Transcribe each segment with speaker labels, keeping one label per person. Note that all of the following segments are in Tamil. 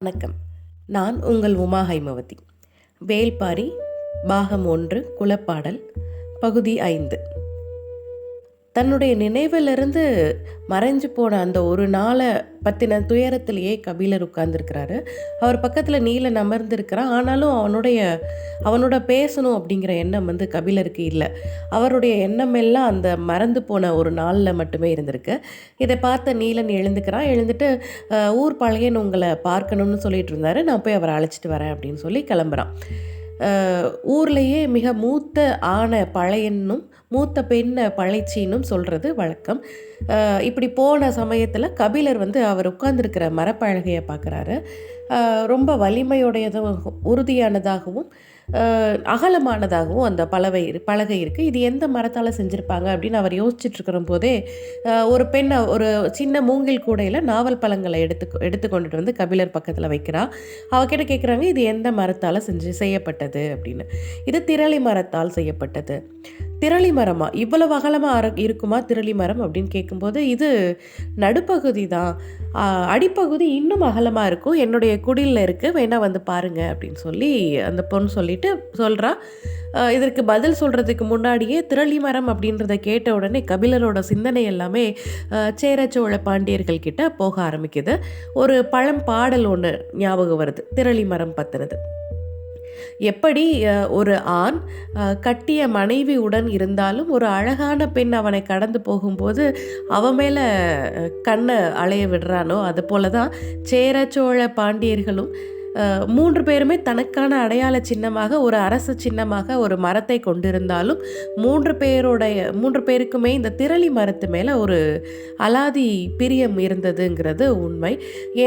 Speaker 1: வணக்கம். நான் உங்கள் உமா ஹைமவதி. வேள்பாரி பாகம் 1 குலப்பாடல் பகுதி 5. தன்னுடைய நினைவிலிருந்து மறைஞ்சு போன அந்த ஒரு நாளை பற்றின துயரத்திலேயே கபிலர் உட்கார்ந்துருக்கிறாரு. அவர் பக்கத்தில் நீலன் அமர்ந்திருக்கிறான். ஆனாலும் அவனோட பேசணும் அப்படிங்கிற எண்ணம் கபிலருக்கு இல்லை. அவருடைய எண்ணம் எல்லாம் அந்த மறந்து போன ஒரு நாளில் மட்டுமே இருந்திருக்கு. இதை பார்த்த நீலன் எழுந்துட்டு ஊர் பழையன் உங்களை பார்க்கணும்னு சொல்லிட்டு இருந்தாரு, நான் போய் அவரை அழைச்சிட்டு வரேன் அப்படின்னு சொல்லி கிளம்புறான். ஊர்லேயே மிக மூத்த ஆணை பழையன்னும் மூத்த பெண்ணை பழைச்சின்னும் சொல்கிறது வழக்கம். இப்படி போன சமயத்தில் கபிலர் அவர் உட்கார்ந்துருக்கிற மரப்பலகையை பார்க்குறாரு. ரொம்ப வலிமையுடையதும் உறுதியானதாகவும் அகலமானதாகவும் அந்த பலகை இருக்குது. இது எந்த மரத்தால் செஞ்சுருப்பாங்க அப்படின்னு அவர் யோசிச்சுட்ருக்கிற போதே ஒரு பெண் ஒரு சின்ன மூங்கில் கூடையில் நாவல் பழங்களை எடுத்து கொண்டுட்டு கபிலர் பக்கத்தில் வைக்கிறா. அவகிட்ட கேட்குறாங்க, இது எந்த மரத்தால் செய்யப்பட்டது அப்படின்னு. இது திரளி மரத்தால் செய்யப்பட்டது. திரளி மரமா? இவ்வளவு அகலமாக இருக்குமா திரளி மரம் அப்படின்னு கேட்கும்போது, இது நடுப்பகுதி தான், அடிப்பகுதி இன்னும் அகலமாக இருக்கும், என்னுடைய குடிலில் இருக்குது, வேணா பாருங்க அப்படின்னு சொல்லி அந்த பொண்ணு சொல்கிறா. இதற்கு பதில் சொல்கிறதுக்கு முன்னாடியே திரளி மரம் அப்படின்றத கேட்ட உடனே கபிலரோட சிந்தனை எல்லாமே சேர சோழ பாண்டியர்கள் கிட்ட போக ஆரம்பிக்குது. ஒரு பழம் பாடல் ஒன்று ஞாபகம் வருது திரளி மரம் பற்றினது. எப்படி ஒரு ஆண் கட்டிய மனைவி உடன் இருந்தாலும் ஒரு அழகான பெண் அவனை கடந்து போகும்போது அவன் மேலே கண்ணை அலைய விடுறானோ, அது போல தான் சேர சோழ பாண்டியர்களும் 3 பேருமே தனக்கான அடையாள சின்னமாக ஒரு அரச சின்னமாக ஒரு மரத்தை கொண்டிருந்தாலும் 3 பேருக்குமே இந்த திரளி மரத்து மேலே ஒரு அலாதி பிரியம் இருந்ததுங்கிறது உண்மை.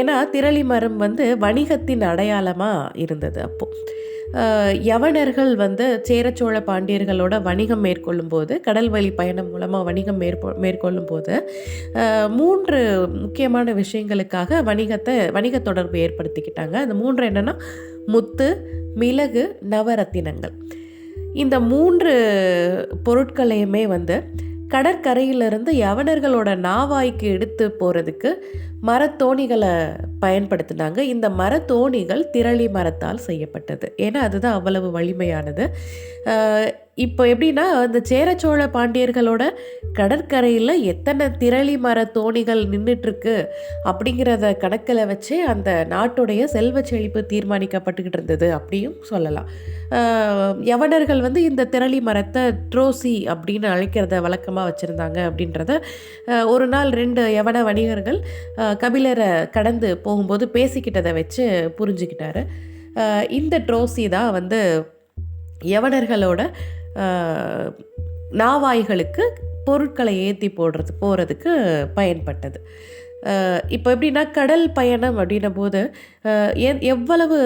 Speaker 1: ஏன்னா திரளி மரம் வணிகத்தின் அடையாளமாக இருந்தது. அப்போது யவனர்கள் சேரச்சோழ பாண்டியர்களோட வணிகம் மேற்கொள்ளும் போது, கடல் வழி பயணம் மூலமாக வணிகம் மேற்கொள்ளும் போது 3 முக்கியமான விஷயங்களுக்காக வணிக தொடர்பு ஏற்படுத்திக்கிட்டாங்க. அந்த 3 என்னென்னா முத்து, மிளகு, நவரத்தினங்கள். இந்த 3 பொருட்களையுமே கடற்கரையிலிருந்து யவனர்களோட நாவாய்க்கு எடுத்து போகிறதுக்கு மரத்தோணிகளை பயன்படுத்தினாங்க. இந்த மரத்தோணிகள் திரளி மரத்தால் செய்யப்பட்டது. ஏன்னா அதுதான் அவ்வளவு வலிமையானது. இப்போ எப்படின்னா, அந்த சேரச்சோழ பாண்டியர்களோட கடற்கரையில் எத்தனை திரளி மர தோணிகள் நின்றுட்டுருக்கு அப்படிங்கிறத கணக்கில் வச்சு அந்த நாட்டுடைய செல்வ செழிப்பு தீர்மானிக்கப்பட்டுக்கிட்டு இருந்தது அப்படியும் சொல்லலாம். யவனர்கள் இந்த திரளி மரத்தை ட்ரோசி அப்படின்னு அழைக்கிறத வழக்கமாக வச்சுருந்தாங்க அப்படின்றத ஒரு நாள் 2 யவன வணிகர்கள் கபிலரை கடந்து போகும்போது பேசிக்கிட்டதை வச்சு புரிஞ்சுக்கிட்டாரு. இந்த ட்ரோசி தான் யவனர்களோட நாவாய்களுக்கு பொருட்களை ஏற்றி போகிறதுக்கு பயன்பட்டது. இப்போ எப்படின்னா, கடல் பயணம் அப்படின்ன போது எவ்வளவு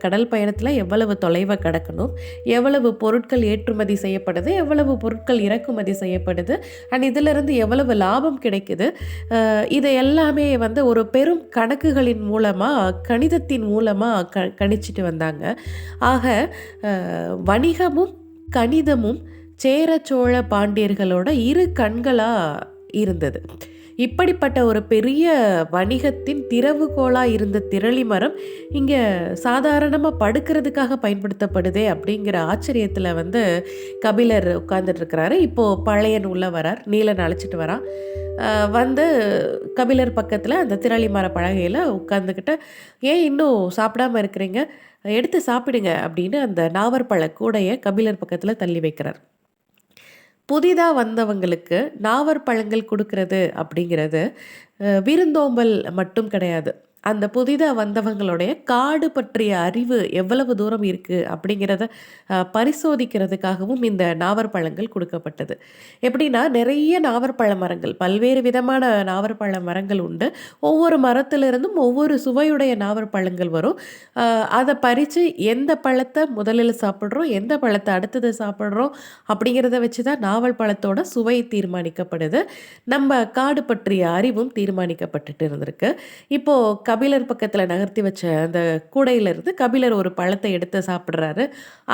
Speaker 1: கடல் பயணத்தில் எவ்வளவு தொலைவை கடக்கணும், எவ்வளவு பொருட்கள் ஏற்றுமதி செய்யப்படுது, எவ்வளவு பொருட்கள் இறக்குமதி செய்யப்படுது, அண்ட் இதிலிருந்து எவ்வளவு லாபம் கிடைக்குது, இதை எல்லாமே ஒரு பெரும் கணக்குகளின் மூலமாக கணிதத்தின் மூலமாக கணிச்சிட்டு வந்தாங்க. ஆக வணிகமும் கணிதமும் சேர சோழ பாண்டியர்களோட 2 கண்களாக இருந்தது. இப்படிப்பட்ட ஒரு பெரிய வணிகத்தின் திறவுகோலாக இருந்த திரளி மரம் இங்கே சாதாரணமாக படுக்கிறதுக்காக பயன்படுத்தப்படுதே அப்படிங்கிற ஆச்சரியத்தில் கபிலர் உட்கார்ந்துட்டுருக்கிறாரு. இப்போது பழையன் உள்ளே வரார், நீலன் அழைச்சிட்டு வரான். கபிலர் பக்கத்தில் அந்த திரளி மர பலகையில் உட்காந்துக்கிட்ட, ஏன் இன்னும் சாப்பிடாமல் இருக்கிறீங்க, எடுத்து சாப்பிடுங்க அப்படின்னு அந்த நாவற்பழ கூடையை கபிலர் பக்கத்தில் தள்ளி வைக்கிறார். புதிதாக வந்தவங்களுக்கு நாவற்பழங்கள் கொடுக்கறது அப்படிங்கிறது விருந்தோம்பல் மட்டும் கிடையாது. அந்த புதிதாக வந்தவங்களுடைய காடு பற்றிய அறிவு எவ்வளவு தூரம் இருக்குது அப்படிங்கிறத பரிசோதிக்கிறதுக்காகவும் இந்த நாவற்பழங்கள் கொடுக்கப்பட்டது. எப்படின்னா, நிறைய நாவற்பழ மரங்கள், பல்வேறு விதமான நாவற்பழ மரங்கள் உண்டு. ஒவ்வொரு மரத்திலிருந்தும் ஒவ்வொரு சுவையுடைய நாவற்பழங்கள் வரும். அதை பறித்து எந்த பழத்தை முதலில் சாப்பிட்றோம், எந்த பழத்தை அடுத்தது சாப்பிட்றோம் அப்படிங்கிறத வச்சு தான் நாவல் பழத்தோட சுவை தீர்மானிக்கப்படுது. நம்ம காடு பற்றிய அறிவும் தீர்மானிக்கப்பட்டுட்டு இருந்திருக்கு. இப்போது கபிலர் பக்கத்தில் நகர்த்தி வச்ச அந்த கூடையிலிருந்து கபிலர் ஒரு பழத்தை எடுத்து சாப்பிட்றாரு.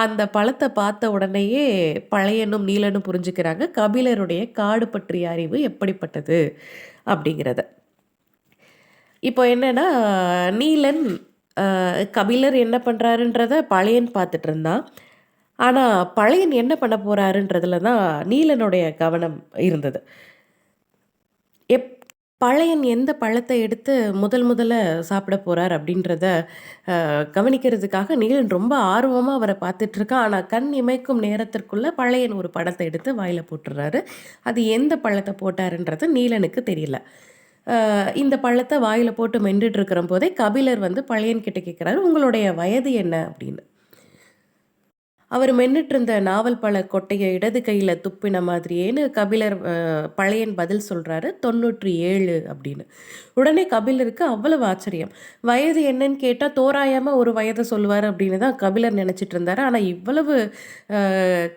Speaker 1: அந்த பழத்தை பார்த்த உடனேயே பழையனும் நீலனும் புரிஞ்சுக்கிறாங்க கபிலருடைய காடு பற்றிய அறிவு எப்படிப்பட்டது அப்படிங்கிறத. இப்போ என்னன்னா, நீலன் கபிலர் என்ன பண்றாருன்றத பழையன் பார்த்துட்டு இருந்தான். ஆனா, பழையன் என்ன பண்ண போறாருன்றதுல தான் நீலனுடைய கவனம் இருந்தது. எப் பழையன் எந்த பழத்த எடுத்து முதல் முதல்ல சாப்பிட போறார் அப்படின்றத கவனிக்கிறதுக்காக நீலன் ரொம்ப ஆர்வமா அவர பார்த்துட்ருக்கான். ஆனா, கண் இமைக்கும் நேரத்திற்குள்ள பழையன் ஒரு பழத்த எடுத்து வாயில போட்டுர்றாரு. அது எந்த பழத்த போட்டாருன்றது நீலனுக்கு தெரியல. இந்த பழத்த வாயில போட்டு மென்னுட்டு இருக்கிறம்போதே கபிலர் வந்து பழையன் கிட்ட கேட்குறாரு, "உங்களுடைய வயது என்ன?" அப்படின்னு. அவர் மென்னுட்ருந்த நாவல் பழ கொட்டைய இடது கையில துப்பின மாதிரியேன்னு கபிலர் பழையன் பதில் சொல்றாரு, 97 அப்படின்னு. உடனே கபிலருக்கு அவ்வளவு ஆச்சரியம். வயது என்னன்னு கேட்டா, தோராயமா ஒரு வயத சொல்லுவாரு அப்படின்னு தான் கபிலர் நெனச்சிட்டு இருந்தாரு. ஆனா இவ்வளவு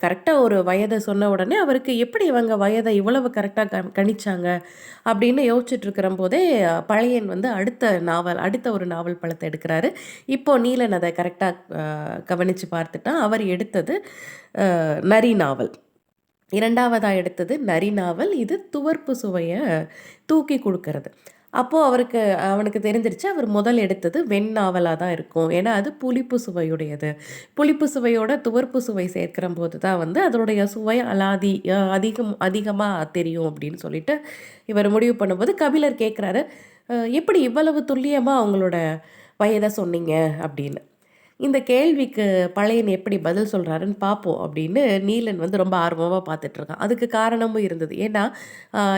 Speaker 1: கரெக்ட்டா ஒரு வயத சொன்ன உடனே அவருக்கு எப்படி இவங்க வயத இவ்வளவு கரெக்ட்டா கணிச்சாங்க? அப்படின்னு யோசிச்சுட்டு இருக்கிறம்போதே, பழையன் வந்து அடுத்த ஒரு நாவல் பழத்த எடுக்குறாரு. இப்போ நீலன் அத கரெக்ட்டா கவனிச்சு பார்த்துட்டான். அவர் எடுத்தது நரி நாவல். 2வதா எடுத்தது நரி நாவல். இது துவர்ப்பு சுவைய தூக்கி குடுக்கறது. அப்போ அவனுக்கு தெரிஞ்சிருச்சு, அவர் முதல் எடுத்தது வெண்நாவலா தான் இருக்கும். ஏன்னா, அது புளிப்பு சுவையுடையது. புளிப்பு சுவையோட துவர்ப்பு சுவை சேர்க்கிறம்போது தான் வந்து அதனுடைய சுவை அலாதி அதிகமா தெரியும் அப்படின்னு சொல்லிட்டு, இவர் முடிவு பண்ணும்போது கபிலர் கேட்குறாரு, எப்படி இவ்வளவு துல்லியமா அவங்களோட வயத சொன்னீங்க?" அப்படின்னு. இந்த கேள்விக்கு பழையன் எப்படி பதில் சொல்றாருன்னு பார்ப்போம் அப்படின்னு நீலன் வந்து ரொம்ப ஆர்வமா பார்த்துட்ருக்கான். அதுக்கு காரணமும் இருந்தது. ஏன்னா,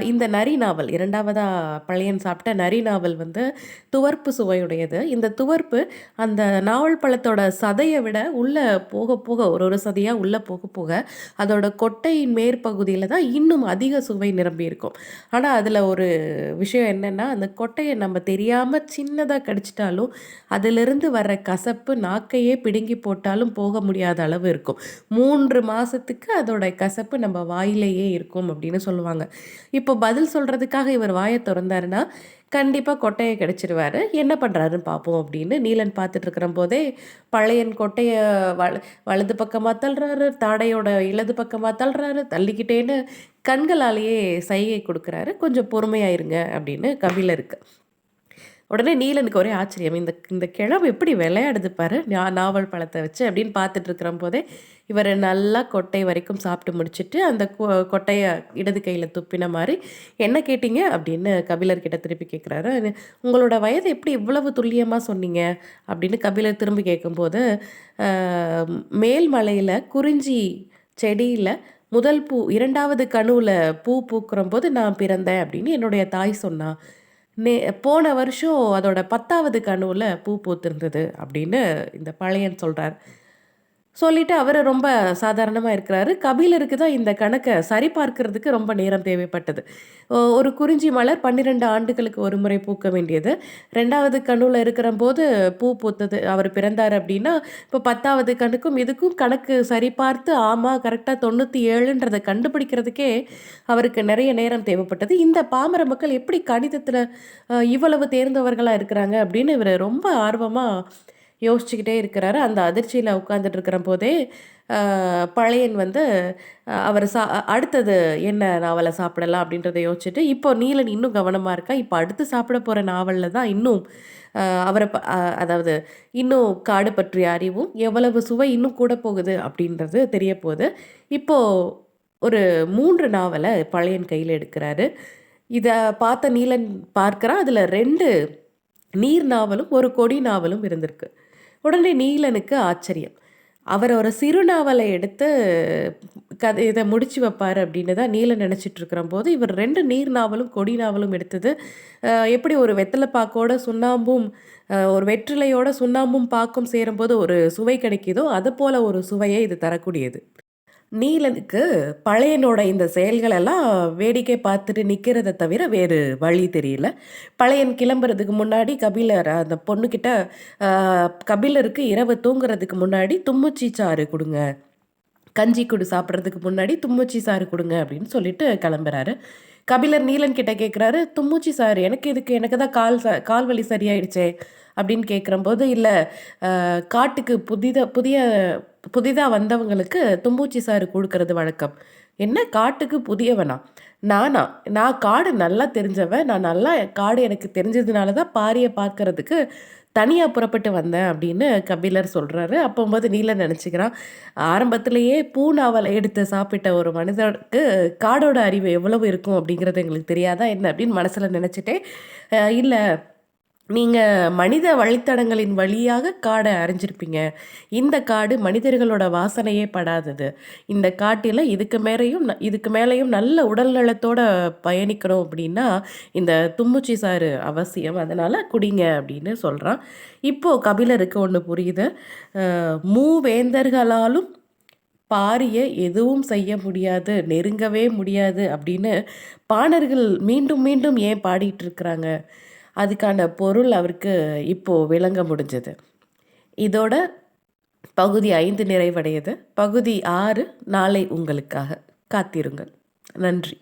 Speaker 1: இந்த நரி நாவல் 2வதா பழையன் சாப்பிட்ட நரி நாவல் வந்து துவர்ப்பு சுவையுடையது. இந்த துவர்ப்பு அந்த நாவல் பழத்தோட சதைய விட உள்ள போக போக ஒரு ஒரு சதையா உள்ள போக போக, அதோட கொட்டையின் மேற்பகுதியில தான் இன்னும் அதிக சுவை நிரம்பி இருக்கும். ஆனா, அதில ஒரு விஷயம் என்னன்னா, அந்த கொட்டைய நம்ம தெரியாம சின்னதா கடிச்சிட்டாலும், அதிலிருந்து வர்ற கசப்பு நாக்கையே பிடுங்கி போட்டாலும் போக முடியாத அளவு இருக்கும். 3 மாசத்துக்கு அதோட கசப்பு நம்ம வாயிலேயே இருக்கும் அப்படின்னு சொல்லுவாங்க. இப்போ பதில் சொல்றதுக்காக இவர் வாய தொறந்தாருன்னா, கண்டிப்பா கொட்டைய கடிச்சிருவாரு. என்ன பண்றாருன்னு பார்ப்போம் அப்படின்னு நீலன் பார்த்துட்டு இருக்கிறம்போதே, பழையன் கொட்டைய வலது பக்கமா தள்ளுறாரு, தாடையோட இடது பக்கமா தள்ளுறாரு, தள்ளிக்கிட்டேன்னு கண்களாலேயே சைகை குடுக்குறாரு. "கொஞ்சம் பொறுமையா இருங்க" அப்படின்னு கபிலருக்கு. உடனே நீலனுக்கு ஒரே ஆச்சரியம். இந்த இந்த கிழவு எப்படி விளையாடுது பாரு! நாவல் பழத்த வச்சு அப்படின்னு பார்த்துட்டு இருக்கிறம்போதே, இவரு நல்லா கொட்டை வரைக்கும் சாப்பிட்டு முடிச்சுட்டு, அந்த கொட்டைய இடது கையில துப்பின மாரி, "என்ன கேட்டீங்க?" அப்படின்னு கபிலர் கிட்ட திருப்பி கேட்குறாரு. "உங்களோட வயது எப்படி இவ்வளவு துல்லியமா சொன்னீங்க?" அப்படின்னு கபிலர் திரும்பி கேட்கும்போது, "அ மேல் மலையில குறிஞ்சி செடியில முதல் பூ 2வது கணுவுல பூ பூக்குறம்போது நான் பிறந்தேன் அப்படின்னு என்னுடைய தாய் சொன்னா." நே போன வருஷம் அதோட 10வது கணுவுல பூ பூத்திருந்தது அப்படின்னு இந்த பழையன் சொல்றார். சொல்லிட்டு அவரு ரொம்ப சாதாரணமா இருக்கிறாரு. கபிலருக்கு தான் இந்த கணக்க சரிபார்க்கிறதுக்கு ரொம்ப நேரம் தேவைப்பட்டது. ஒரு குறிஞ்சி மலர் 12 ஆண்டுகளுக்கு ஒரு முறை பூக்க வேண்டியது. 2வது கணுல இருக்கிறம்போது பூ பூத்தது. அவர் பிறந்தாரு அப்படின்னா, இப்போ 10வது கணுக்கும் இதுக்கும் கணக்கு சரிபார்த்து ஆமா கரெக்ட்டா 97ன்றத கண்டுபிடிக்கிறதுக்கே அவருக்கு நெறைய நேரம் தேவைப்பட்டது. இந்த பாமர மக்கள் எப்படி கணிதத்துல இவ்வளவு தேர்ந்தவர்களா இருக்கிறாங்க அப்படின்னு இவரு ரொம்ப ஆர்வமா யோசிச்சுக்கிட்டே இருக்கிறாரு. அந்த அதிர்ச்சியில உட்கார்ந்துட்டு இருக்கிறம்போதே, பழையன் வந்து அவரு அடுத்தது என்ன நாவல சாப்பிடலாம் அப்படின்றத யோசிச்சுட்டு, இப்போ நீலன் இன்னும் கவனமா இருக்கா. இப்போ அடுத்து சாப்பிட போற நாவல்ல தான் இன்னும் அவர ப அ அதாவது இன்னும் காடு பற்றிய அறிவும், எவ்வளவு சுவை இன்னும் கூட போகுது அப்படின்றது தெரிய போது. இப்போ ஒரு 3 நாவல பழையன் கையில எடுக்கிறாரு. இத பார்த்த நீலன் பார்க்கிறான். அதுல 2 நீர் நாவலும், ஒரு கொடி நாவலும் இருந்திருக்கு. உடனே நீலனுக்கு ஆச்சரியம். அவர் ஒரு சிறுநாவல எடுத்து இத முடிச்சு வைப்பாரு அப்படின்னு தான் நீலன் நினைச்சிட்டு இருக்கிறம்போது, இவர் 2 நீர் நாவலும், கொடி நாவலும் எடுத்தது, எப்படி ஒரு வெத்தல பாக்கோட சுண்ணாம்பும், ஒரு வெற்றிலையோட சுண்ணாம்பும், பாக்கும் சேரும்போது ஒரு சுவை கிடைக்குதோ, அதுபோல ஒரு சுவையை இது தரக்கூடியது. நீலனுக்கு பழையனோட இந்த செயல்களெல்லாம் வேடிக்கை பார்த்துட்டு நிக்கிறத தவிர வேறு வழி தெரியல. பழையன் கிளம்புறதுக்கு முன்னாடி கபிலர் அந்த பொண்ணுகிட்ட, அ கபிலருக்கு இரவு தூங்குறதுக்கு முன்னாடி "தும்முச்சி சாறு குடுங்க. கஞ்சி சாப்பிடுறதுக்கு முன்னாடி தும்முச்சி சாறு குடுங்க" அப்படின்னு சொல்லிட்டு கிளம்புறாரு. கபிலர் நீலன் கிட்ட கேட்குறாரு, "தும்முச்சி சாறு எனக்கு எதுக்கு? எனக்கு தான் கால் வலி சரியாயிடுச்சே" அப்படின்னு கேட்குறம்போது, "இல்ல காட்டுக்கு புதிதா வந்தவங்களுக்கு தும்பூச்சி சாறு குடுக்கறது வழக்கம்." "என்ன காட்டுக்கு புதியவனா? நானா? நான் காடு நல்லா தெரிஞ்சவன். நான் நல்லா காடு எனக்கு தெரிஞ்சதுனால தான் பாரிய பார்க்கறதுக்கு தனியா புறப்பட்டு வந்தேன் அப்படின்னு கபிலர் சொல்றாரு. அப்பம்போது நீலன் நெனச்சுக்கிறான், ஆரம்பத்திலேயே பூநாவல எடுத்து சாப்பிட்ட ஒரு மனிதனுக்கு காடோட அறிவு எவ்வளவு இருக்கும் அப்படிங்கிறது எங்களுக்கு தெரியாதா என்ன? அப்படின்னு மனசுல நெனச்சுட்டே, இல்ல நீங்க மனித வழித்தடங்களின் வழியாக காட அறிஞ்சிருப்பீங்க. இந்த காடு மனிதர்களோட வாசனையே படாதது. இந்த காட்டில இதுக்கு மேலயும் நல்ல உடல் நலத்தோட பயணிக்கணும் அப்படின்னா, இந்த தும்முச்சி சாறு அவசியம். அதனால குடிங்க அப்படின்னு சொல்றான். இப்போ கபிலருக்கு ஒண்ணு புரியுது. மூவேந்தர்களாலும் பாரிய எதுவும் செய்ய முடியாது, நெருங்கவே முடியாது அப்படின்னு பாணர்கள் மீண்டும் மீண்டும் ஏன் பாடிட்டு இருக்கிறாங்க? அதுக்கான பொருள் அவருக்கு இப்போ விளங்க முடிஞ்சது. இதோட பகுதி 5 நிறைவடையுது. பகுதி 6 நாளை உங்களுக்காக. காத்திருங்கள். நன்றி.